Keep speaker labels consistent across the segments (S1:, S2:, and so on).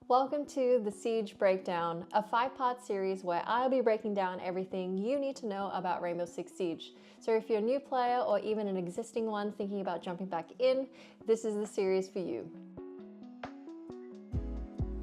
S1: Welcome to the Siege Breakdown, a 5-part series where I'll be breaking down everything you need to know about Rainbow Six Siege. So if you're a new player or even an existing one thinking about jumping back in, this is the series for you.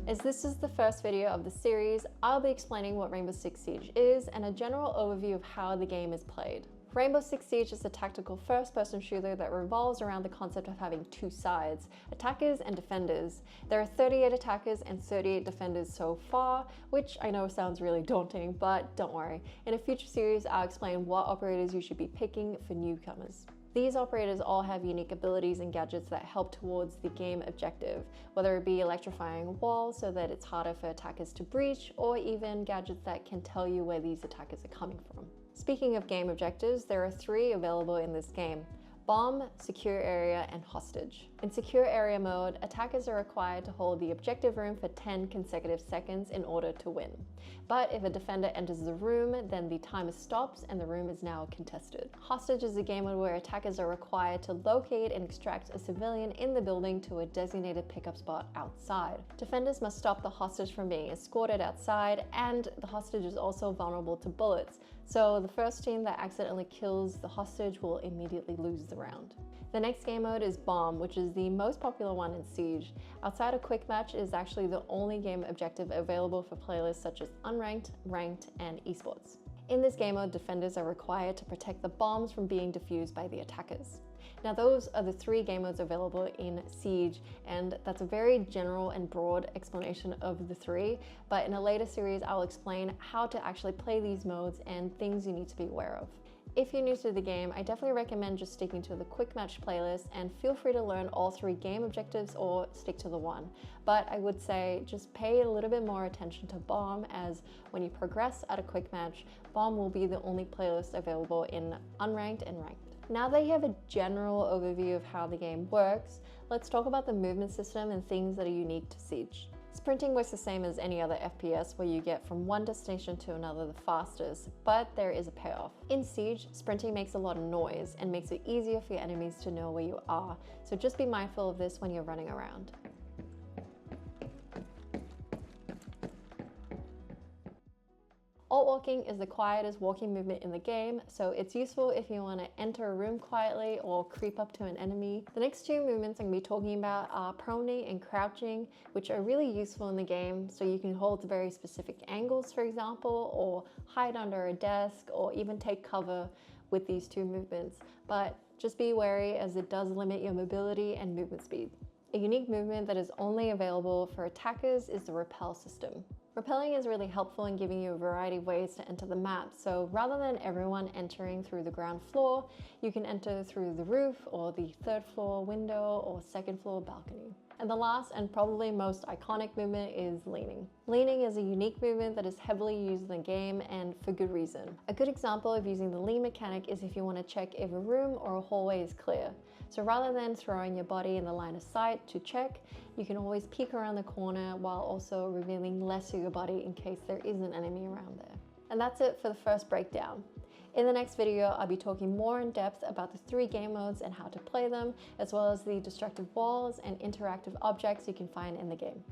S1: As this is the first video of the series, I'll be explaining what Rainbow Six Siege is and a general overview of how the game is played. Rainbow Six Siege is a tactical first-person shooter that revolves around the concept of having two sides, attackers and defenders. There are 38 attackers and 38 defenders so far, which I know sounds really daunting, but don't worry. In a future series, I'll explain what operators you should be picking for newcomers. These operators all have unique abilities and gadgets that help towards the game objective, whether it be electrifying walls so that it's harder for attackers to breach, or even gadgets that can tell you where these attackers are coming from. Speaking of game objectives, there are 3 available in this game: Bomb, Secure Area, and Hostage. In Secure Area mode, attackers are required to hold the objective room for 10 consecutive seconds in order to win. But if a defender enters the room, then the timer stops and the room is now contested. Hostage is a game mode where attackers are required to locate and extract a civilian in the building to a designated pickup spot outside. Defenders must stop the hostage from being escorted outside, and the hostage is also vulnerable to bullets. So the first team that accidentally kills the hostage will immediately lose the round. The next game mode is Bomb, which is the most popular one in Siege. Outside a quick match, it is actually the only game objective available for playlists such as Unranked, Ranked, and Esports. In this game mode, defenders are required to protect the bombs from being defused by the attackers. Now those are the 3 game modes available in Siege, and that's a very general and broad explanation of the 3, but in a later series I'll explain how to actually play these modes and things you need to be aware of. If you're new to the game, I definitely recommend just sticking to the quick match playlist, and feel free to learn all 3 game objectives or stick to the one. But I would say just pay a little bit more attention to Bomb, as when you progress at a quick match, Bomb will be the only playlist available in Unranked and Ranked. Now that you have a general overview of how the game works, let's talk about the movement system and things that are unique to Siege. Sprinting works the same as any other FPS, where you get from one destination to another the fastest, but there is a payoff. In Siege, sprinting makes a lot of noise and makes it easier for your enemies to know where you are, so just be mindful of this when you're running around. Alt walking is the quietest walking movement in the game, so it's useful if you want to enter a room quietly or creep up to an enemy. The next 2 movements I'm going to be talking about are proning and crouching, which are really useful in the game, so you can hold to very specific angles, for example, or hide under a desk, or even take cover with these 2 movements. But just be wary, as it does limit your mobility and movement speed. A unique movement that is only available for attackers is the rappel system. Rappelling is really helpful in giving you a variety of ways to enter the map, so rather than everyone entering through the ground floor, you can enter through the roof or the 3rd floor window or 2nd floor balcony. And the last and probably most iconic movement is leaning. Leaning is a unique movement that is heavily used in the game, and for good reason. A good example of using the lean mechanic is if you want to check if a room or a hallway is clear. So rather than throwing your body in the line of sight to check, you can always peek around the corner while also revealing less of your body in case there is an enemy around there. And that's it for the first breakdown. In the next video, I'll be talking more in depth about the 3 game modes and how to play them, as well as the destructive walls and interactive objects you can find in the game.